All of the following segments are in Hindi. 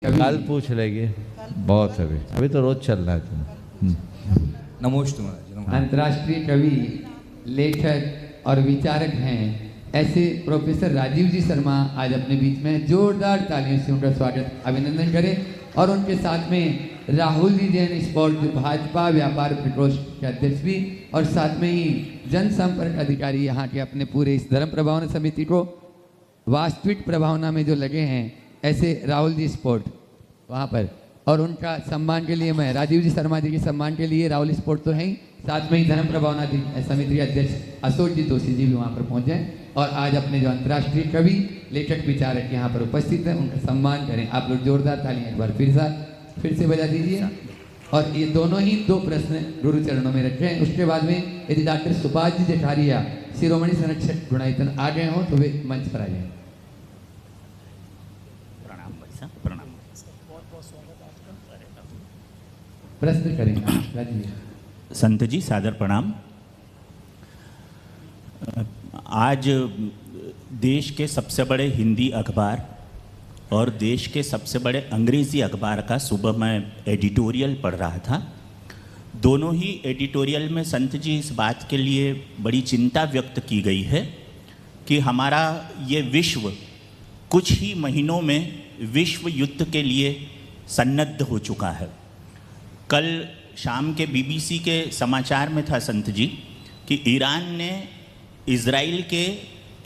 कल पूछ लेंगे, बहुत है अभी तो रोज चल रहा है तुम। नमोस्तु। अंतर्राष्ट्रीय कवि, लेखक और विचारक हैं ऐसे प्रोफेसर राजीव जी शर्मा आज अपने बीच में, जोरदार तालियों से उनका स्वागत अभिनंदन करें। और उनके साथ में राहुल जी जैन स्पोर्ट जो भाजपा व्यापार प्रकोष्ठ के अध्यक्ष भी, और साथ में ही जनसंपर्क अधिकारी यहाँ के अपने पूरे इस धर्म प्रभावना समिति को वास्तविक प्रभावना में जो लगे हैं, ऐसे राहुल जी स्पोर्ट वहाँ पर। और उनका सम्मान के लिए मैं राजीव जी शर्मा जी के सम्मान के लिए राहुल स्पोर्ट तो है ही, साथ में ही धर्म प्रभावना समिति के अध्यक्ष अशोक जी दोषी जी भी वहाँ पर पहुँचे और आज अपने जो अंतर्राष्ट्रीय कवि, लेखक, विचारक यहाँ पर उपस्थित हैं उनका सम्मान करें। आप लोग जोरदार तालियां एक बार फिर से बजा दीजिए। और ये दोनों ही 2 प्रश्न गुरु चरणों में रखे हैं। उसके बाद में यदि डॉक्टर सुभाष जी जठारिया, शिरोमणि संरक्षक गुणायतन आ गए हों तो वे मंच पर आ जाए। प्रश्न करेंगे संत जी, सादर प्रणाम। आज देश के सबसे बड़े हिंदी अखबार और देश के सबसे बड़े अंग्रेज़ी अखबार का सुबह मैं एडिटोरियल पढ़ रहा था। दोनों ही एडिटोरियल में संत जी इस बात के लिए बड़ी चिंता व्यक्त की गई है कि हमारा ये विश्व कुछ ही महीनों में विश्व युद्ध के लिए सन्नद्ध हो चुका है। कल शाम के बीबीसी के समाचार में था संत जी कि ईरान ने इज़राइल के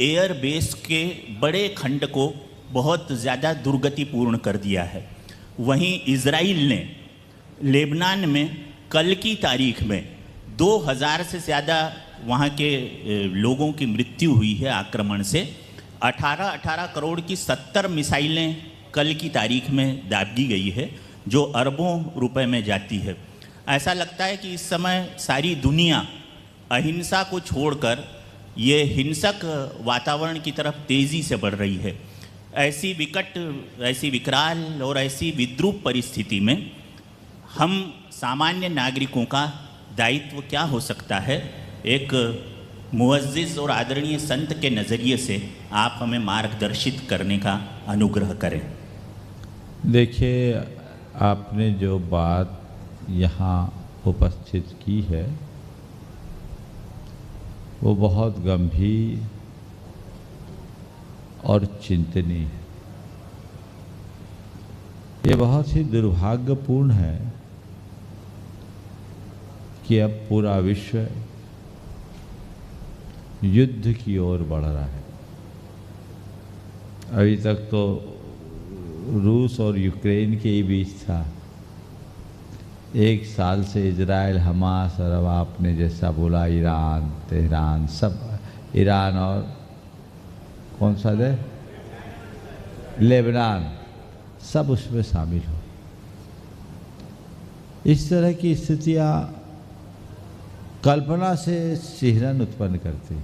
एयर बेस के बड़े खंड को बहुत ज़्यादा दुर्गतिपूर्ण कर दिया है। वहीं इज़राइल ने लेबनान में कल की तारीख में 2000 से ज़्यादा वहाँ के लोगों की मृत्यु हुई है आक्रमण से। 18 करोड़ की 70 मिसाइलें कल की तारीख में दागी गई है, जो अरबों रुपए में जाती है। ऐसा लगता है कि इस समय सारी दुनिया अहिंसा को छोड़कर ये हिंसक वातावरण की तरफ तेज़ी से बढ़ रही है। ऐसी विकट, ऐसी विकराल और ऐसी विद्रूप परिस्थिति में हम सामान्य नागरिकों का दायित्व क्या हो सकता है? एक मुअज़्ज़िज़ और आदरणीय संत के नज़रिए से आप हमें मार्गदर्शित करने का अनुग्रह करें। देखिए, आपने जो बात यहाँ उपस्थित की है वो बहुत गंभीर और चिंतनीय है। ये बहुत ही दुर्भाग्यपूर्ण है कि अब पूरा विश्व युद्ध की ओर बढ़ रहा है। अभी तक तो रूस और यूक्रेन के ही बीच था। 1 साल से इजराइल, हमास और अब आपने जैसा बोला ईरान, तेहरान, सब, ईरान और कौन सा दे, लेबनान, सब उसमें शामिल हो। इस तरह की स्थितियाँ कल्पना से सिहरन उत्पन्न करती।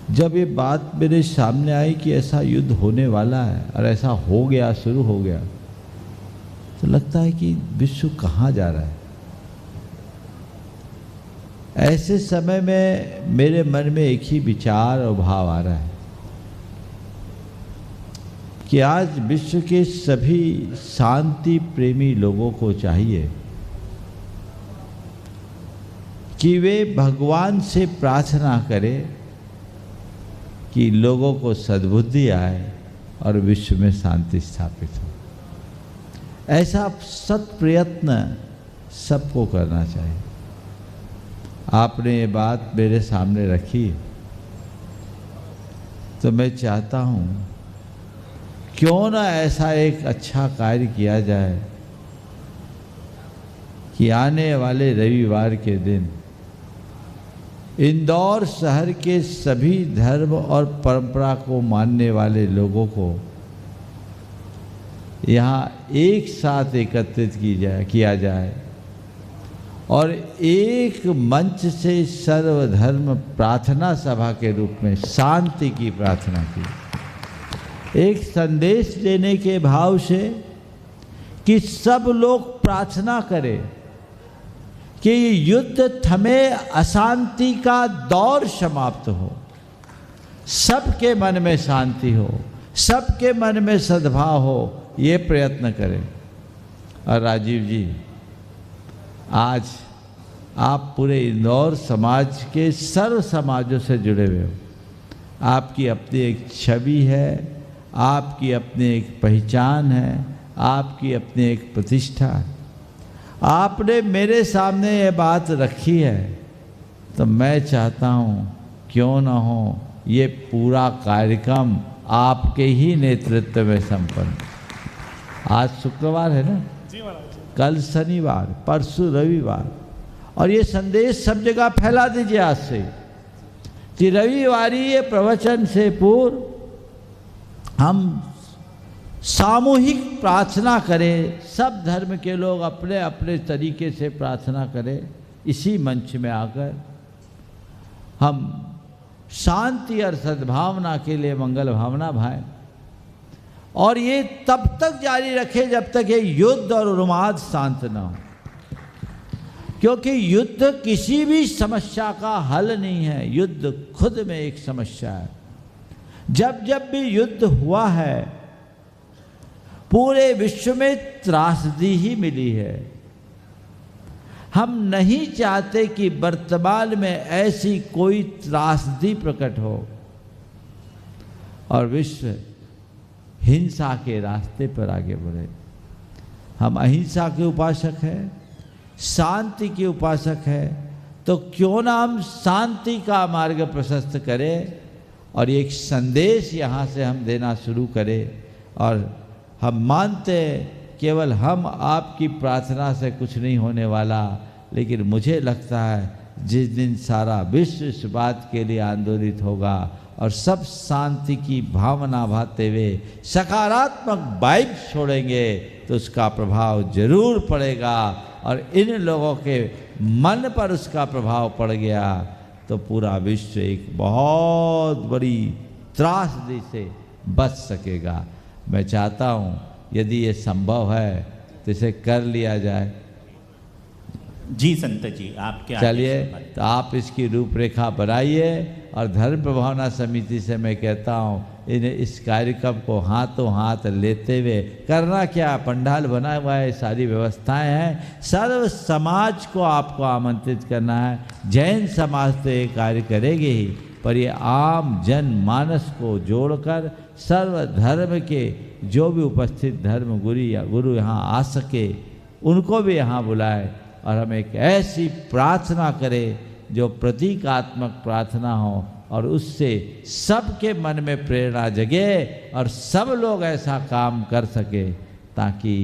जब ये बात मेरे सामने आई कि ऐसा युद्ध होने वाला है और ऐसा हो गया, शुरू हो गया, तो लगता है कि विश्व कहाँ जा रहा है। ऐसे समय में मेरे मन में एक ही विचार और भाव आ रहा है कि आज विश्व के सभी शांति प्रेमी लोगों को चाहिए कि वे भगवान से प्रार्थना करें कि लोगों को सद्बुद्धि आए और विश्व में शांति स्थापित हो। ऐसा सत प्रयत्न सबको करना चाहिए। आपने ये बात मेरे सामने रखी तो मैं चाहता हूँ क्यों ना ऐसा एक अच्छा कार्य किया जाए कि आने वाले रविवार के दिन इंदौर शहर के सभी धर्म और परंपरा को मानने वाले लोगों को यहाँ एक साथ एकत्रित किया जाए और एक मंच से सर्वधर्म प्रार्थना सभा के रूप में शांति की प्रार्थना की। एक संदेश देने के भाव से कि सब लोग प्रार्थना करें कि युद्ध थमे, अशांति का दौर समाप्त हो। सबके मन में शांति हो, सबके मन में सद्भाव हो, ये प्रयत्न करें। और राजीव जी, आज आप पूरे इंदौर समाज के सर्व समाजों से जुड़े हुए हो। आपकी अपनी एक छवि है, आपकी अपनी एक पहचान है, आपकी अपनी एक प्रतिष्ठा है। आपने मेरे सामने ये बात रखी है, तो मैं चाहता हूँ क्यों ना हो ये पूरा कार्यक्रम आपके ही नेतृत्व में संपन्न। आज शुक्रवार है ना, कल शनिवार, परसों रविवार, और ये संदेश सब जगह फैला दीजिए आज से कि रविवारी ये प्रवचन से पूर्व हम सामूहिक प्रार्थना करें। सब धर्म के लोग अपने अपने तरीके से प्रार्थना करें। इसी मंच में आकर हम शांति और सद्भावना के लिए मंगल भावना भाएं, और ये तब तक जारी रखें जब तक ये युद्ध और उन्माद शांत न हो, क्योंकि युद्ध किसी भी समस्या का हल नहीं है। युद्ध खुद में एक समस्या है। जब जब भी युद्ध हुआ है, पूरे विश्व में त्रासदी ही मिली है। हम नहीं चाहते कि वर्तमान में ऐसी कोई त्रासदी प्रकट हो और विश्व हिंसा के रास्ते पर आगे बढ़े। हम अहिंसा के उपासक हैं, शांति के उपासक हैं, तो क्यों ना हम शांति का मार्ग प्रशस्त करें और एक संदेश यहाँ से हम देना शुरू करें। और हम मानते हैं केवल हम आपकी प्रार्थना से कुछ नहीं होने वाला, लेकिन मुझे लगता है जिस दिन सारा विश्व इस बात के लिए आंदोलित होगा और सब शांति की भावना भाते हुए सकारात्मक वाइब छोड़ेंगे, तो उसका प्रभाव जरूर पड़ेगा। और इन लोगों के मन पर उसका प्रभाव पड़ गया तो पूरा विश्व एक बहुत बड़ी त्रासदी से बच सकेगा। मैं चाहता हूँ यदि ये संभव है तो इसे कर लिया जाए। जी संत जी, आपके चलिए, तो आप इसकी रूपरेखा बनाइए और धर्म प्रभावना समिति से मैं कहता हूँ इन्हें इस कार्यक्रम को हाथों हाथ लेते हुए करना क्या, पंडाल बना हुआ है, सारी व्यवस्थाएं हैं, सर्व समाज को आपको आमंत्रित करना है। जैन समाज तो ये कार्य करेगी ही, पर ये आम जन मानस को जोड़कर सर्व धर्म के जो भी उपस्थित धर्म गुरु यहाँ आ सके उनको भी यहाँ बुलाए और हम एक ऐसी प्रार्थना करें जो प्रतीकात्मक प्रार्थना हो और उससे सबके मन में प्रेरणा जगे और सब लोग ऐसा काम कर सके ताकि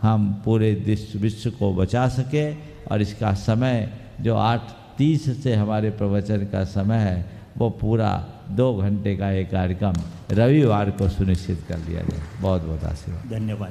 हम पूरे विश्व को बचा सके। और इसका समय जो 8:30 से हमारे प्रवचन का समय है वो पूरा 2 घंटे का ये कार्यक्रम रविवार को सुनिश्चित कर लिया जाए। बहुत बहुत आशीर्वाद। धन्यवाद।